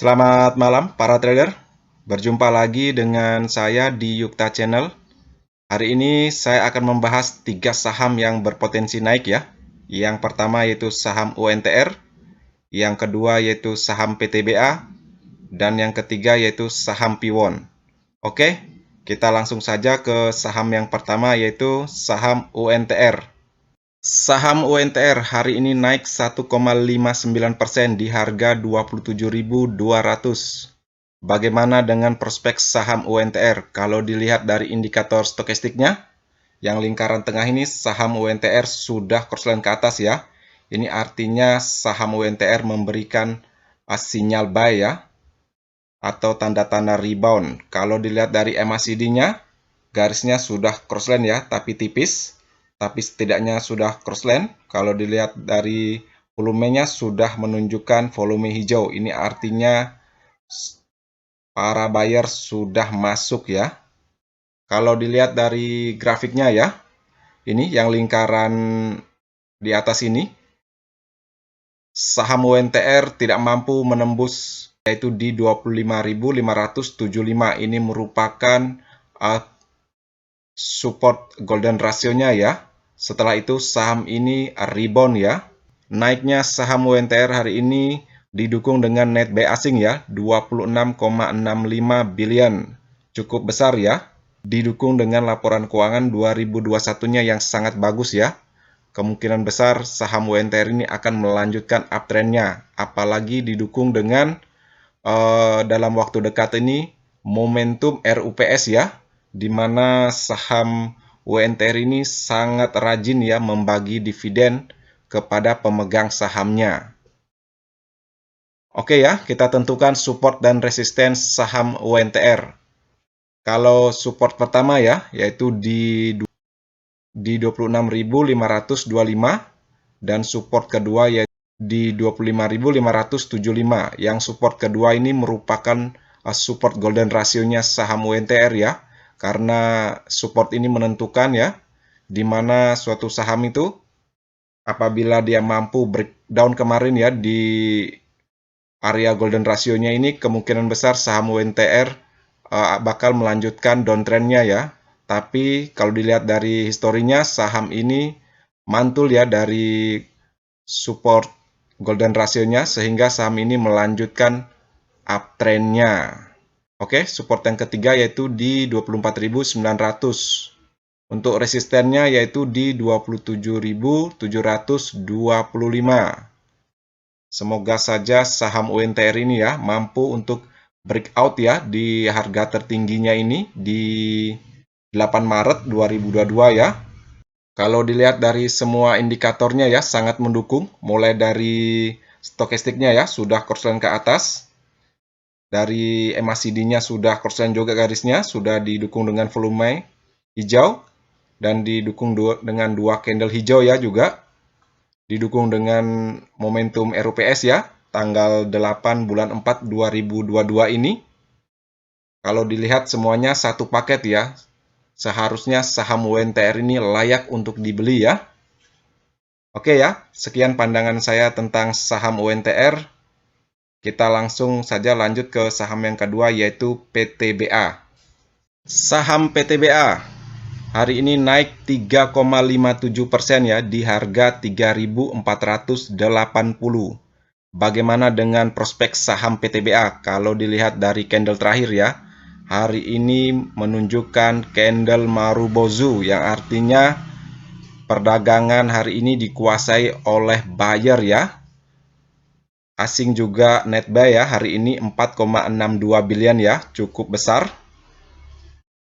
Selamat malam para trader. Berjumpa lagi dengan saya di Yukta Channel. Hari ini saya akan membahas 3 saham yang berpotensi naik ya. Yang pertama yaitu saham UNTR, yang kedua yaitu saham PTBA, dan yang ketiga yaitu saham Piwon. Oke, kita langsung saja ke saham yang pertama yaitu saham UNTR. Saham UNTR hari ini naik 1,59% di harga 27.200. Bagaimana dengan prospek saham UNTR? Kalau dilihat dari indikator stokastiknya, yang lingkaran tengah ini saham UNTR sudah crossline ke atas ya. Ini artinya saham UNTR memberikan sinyal buy ya, atau tanda-tanda rebound. Kalau dilihat dari MACD-nya, garisnya sudah crossline ya, tapi tipis. Tapi setidaknya sudah crossline. Kalau dilihat dari volumenya sudah menunjukkan volume hijau. Ini artinya para buyer sudah masuk ya. Kalau dilihat dari grafiknya ya, ini yang lingkaran di atas ini, saham UNTR tidak mampu menembus yaitu di 25.575. Ini merupakan support golden ratio-nya ya. Setelah itu saham ini rebound ya. Naiknya saham UNTR hari ini didukung dengan net buy asing ya, 26,65 billion. Cukup besar ya. Didukung dengan laporan keuangan 2021-nya yang sangat bagus ya. Kemungkinan besar saham UNTR ini akan melanjutkan uptrend-nya. Apalagi didukung dengan dalam waktu dekat ini momentum RUPS ya, di mana saham UNTR ini sangat rajin ya membagi dividen kepada pemegang sahamnya. Oke ya, kita tentukan support dan resisten saham UNTR. Kalau support pertama ya, yaitu di 26.525, dan support kedua yaitu di 25.575. Yang support kedua ini merupakan support golden ratio-nya saham UNTR ya, karena support ini menentukan ya, di mana suatu saham itu apabila dia mampu breakdown kemarin ya di area golden ratio-nya ini, kemungkinan besar saham UNTR bakal melanjutkan downtrend-nya ya. Tapi kalau dilihat dari historinya, saham ini mantul ya dari support golden ratio-nya, sehingga saham ini melanjutkan uptrend-nya. Oke, support yang ketiga yaitu di 24.900. Untuk resistennya yaitu di 27.725. Semoga saja saham UNTR ini ya mampu untuk breakout ya di harga tertingginya ini di 8 Maret 2022 ya. Kalau dilihat dari semua indikatornya ya sangat mendukung, mulai dari stokastiknya ya sudah crossline ke atas. Dari MACD-nya sudah crossline juga garisnya, sudah didukung dengan volume hijau dan didukung dengan dua candle hijau ya juga. Didukung dengan momentum RUPS ya, tanggal 8 bulan 4 2022 ini. Kalau dilihat semuanya satu paket ya, seharusnya saham UNTR ini layak untuk dibeli ya. Oke ya, sekian pandangan saya tentang saham UNTR. Kita langsung saja lanjut ke saham yang kedua yaitu PTBA. Saham PTBA hari ini naik 3,57% ya di harga 3.480. Bagaimana dengan prospek saham PTBA? Kalau dilihat dari candle terakhir ya, hari ini menunjukkan candle Marubozu yang artinya perdagangan hari ini dikuasai oleh buyer ya. Asing juga net buy ya, hari ini 4,62 billion ya, cukup besar.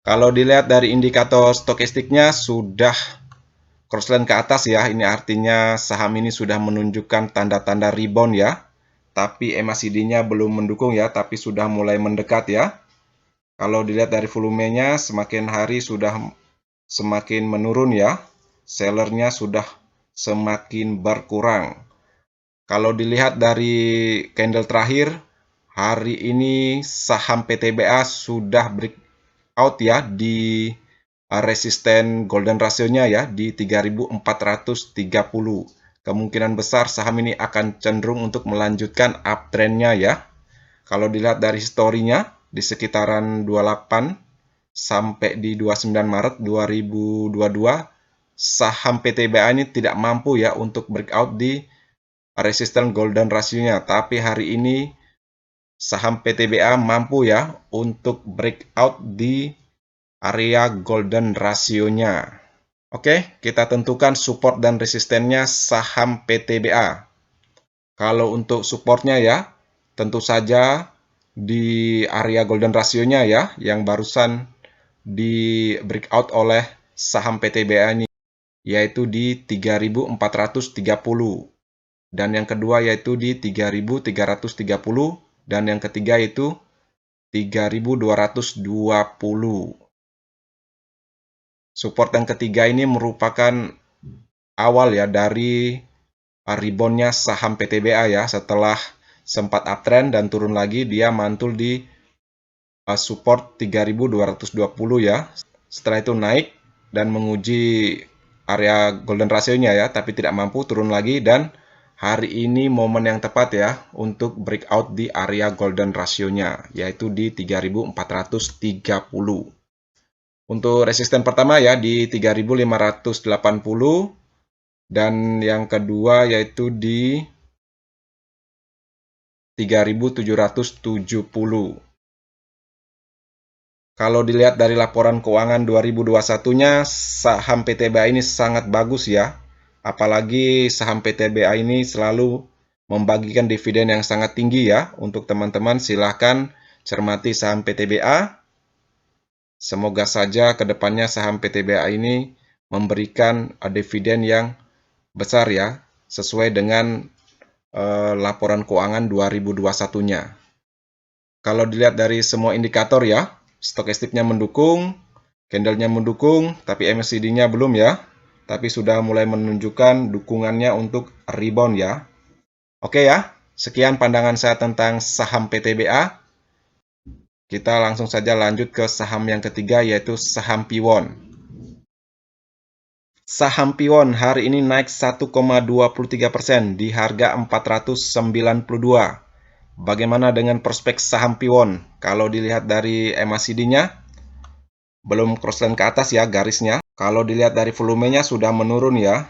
Kalau dilihat dari indikator stokastiknya sudah crossline ke atas ya, ini artinya saham ini sudah menunjukkan tanda-tanda rebound ya. Tapi MACD-nya belum mendukung ya, tapi sudah mulai mendekat ya. Kalau dilihat dari volumenya semakin hari sudah semakin menurun ya. Sellernya sudah semakin berkurang. Kalau dilihat dari candle terakhir, hari ini saham PTBA sudah breakout ya di resisten golden ratio-nya ya di 3.430. Kemungkinan besar saham ini akan cenderung untuk melanjutkan uptrend-nya ya. Kalau dilihat dari historinya, di sekitaran 28 sampai di 29 Maret 2022, saham PTBA ini tidak mampu ya untuk breakout di resisten golden ratio-nya. Tapi hari ini saham PTBA mampu ya untuk breakout di area golden ratio-nya. Oke, kita tentukan support dan resistennya saham PTBA. Kalau untuk supportnya ya, tentu saja di area golden ratio-nya ya, yang barusan di breakout oleh saham PTBA ini, yaitu di 3.430. Dan yang kedua yaitu di 3.330. Dan yang ketiga yaitu 3.220. Support yang ketiga ini merupakan awal ya dari reboundnya saham PTBA ya. Setelah sempat uptrend dan turun lagi, dia mantul di support 3.220 ya. Setelah itu naik dan menguji area golden ratio-nya ya, tapi tidak mampu, turun lagi, dan hari ini momen yang tepat ya untuk breakout di area golden ratio-nya, yaitu di 3.430. Untuk resisten pertama ya di 3.580, dan yang kedua yaitu di 3.770. Kalau dilihat dari laporan keuangan 2021-nya, saham PTBA ini sangat bagus ya. Apalagi saham PTBA ini selalu membagikan dividen yang sangat tinggi ya. Untuk teman-teman silahkan cermati saham PTBA. Semoga saja ke depannya saham PTBA ini memberikan dividen yang besar ya, sesuai dengan laporan keuangan 2021-nya. Kalau dilihat dari semua indikator ya, stokastiknya mendukung, candlenya mendukung, tapi MACD-nya belum ya. Tapi sudah mulai menunjukkan dukungannya untuk rebound ya. Oke ya, sekian pandangan saya tentang saham PTBA. Kita langsung saja lanjut ke saham yang ketiga, yaitu saham Piwon. Saham Piwon hari ini naik 1,23% di harga 492. Bagaimana dengan prospek saham Piwon? Kalau dilihat dari MACD-nya, belum crossline ke atas ya garisnya. Kalau dilihat dari volumenya sudah menurun ya.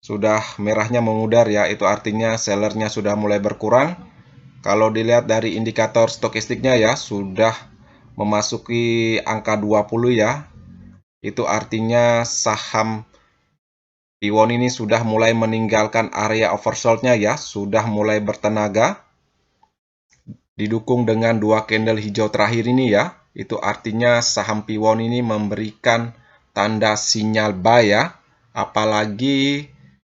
Sudah merahnya memudar ya, itu artinya sellernya sudah mulai berkurang. Kalau dilihat dari indikator stokastiknya ya, sudah memasuki angka 20 ya. Itu artinya saham Piwon ini sudah mulai meninggalkan area oversold-nya ya, sudah mulai bertenaga. Didukung dengan dua candle hijau terakhir ini ya, itu artinya saham Piwon ini memberikan tanda sinyal buy ya. Apalagi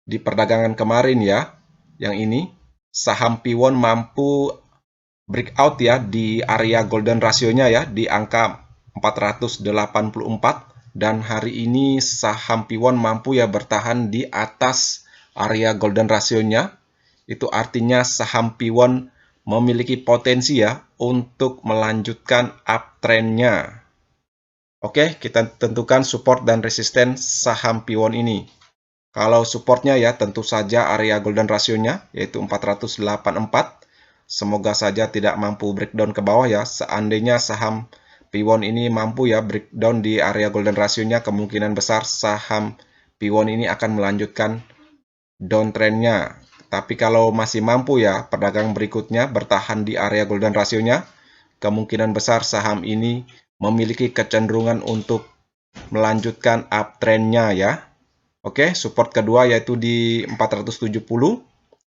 di perdagangan kemarin ya, yang ini saham Piwon mampu breakout ya di area golden ratio-nya ya, di angka 484, dan hari ini saham Piwon mampu ya bertahan di atas area golden ratio-nya. Itu artinya saham Piwon memiliki potensi ya untuk melanjutkan uptrend-nya. Oke, kita tentukan support dan resisten saham Piwon ini. Kalau supportnya ya tentu saja area golden ratio-nya yaitu 484. Semoga saja tidak mampu breakdown ke bawah ya. Seandainya saham Piwon ini mampu ya breakdown di area golden ratio-nya, kemungkinan besar saham Piwon ini akan melanjutkan downtrend-nya. Tapi kalau masih mampu ya pedagang berikutnya bertahan di area golden ratio-nya, kemungkinan besar saham ini memiliki kecenderungan untuk melanjutkan uptrend-nya ya. Oke, support kedua yaitu di 470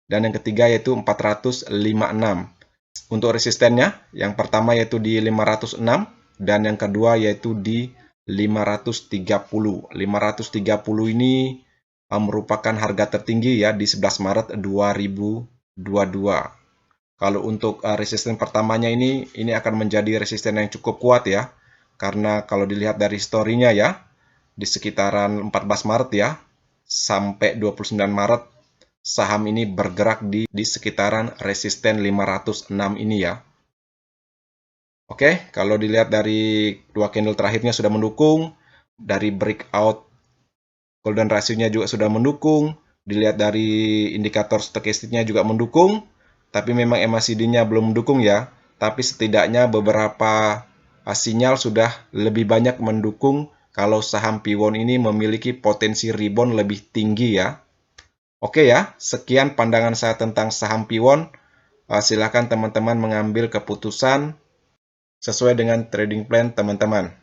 dan yang ketiga yaitu 456. Untuk resistennya, yang pertama yaitu di 506 dan yang kedua yaitu di 530. 530 ini merupakan harga tertinggi ya di 11 Maret 2022. Kalau untuk resisten pertamanya ini akan menjadi resisten yang cukup kuat ya. Karena kalau dilihat dari historinya ya, di sekitaran 14 Maret ya, sampai 29 Maret, saham ini bergerak di sekitaran resisten 506 ini ya. Oke, kalau dilihat dari dua candle terakhirnya sudah mendukung, dari breakout golden ratio-nya juga sudah mendukung, dilihat dari indikator stokastiknya juga mendukung, tapi memang MACD-nya belum mendukung ya. Tapi setidaknya beberapa sinyal sudah lebih banyak mendukung kalau saham Piwon ini memiliki potensi rebound lebih tinggi ya. Oke ya, sekian pandangan saya tentang saham Piwon. Silakan teman-teman mengambil keputusan sesuai dengan trading plan teman-teman.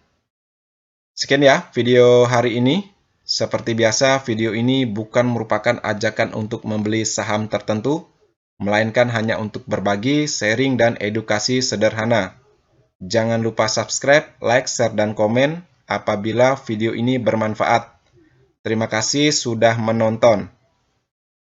Sekian ya video hari ini. Seperti biasa, video ini bukan merupakan ajakan untuk membeli saham tertentu, melainkan hanya untuk berbagi, sharing, dan edukasi sederhana. Jangan lupa subscribe, like, share, dan komen apabila video ini bermanfaat. Terima kasih sudah menonton.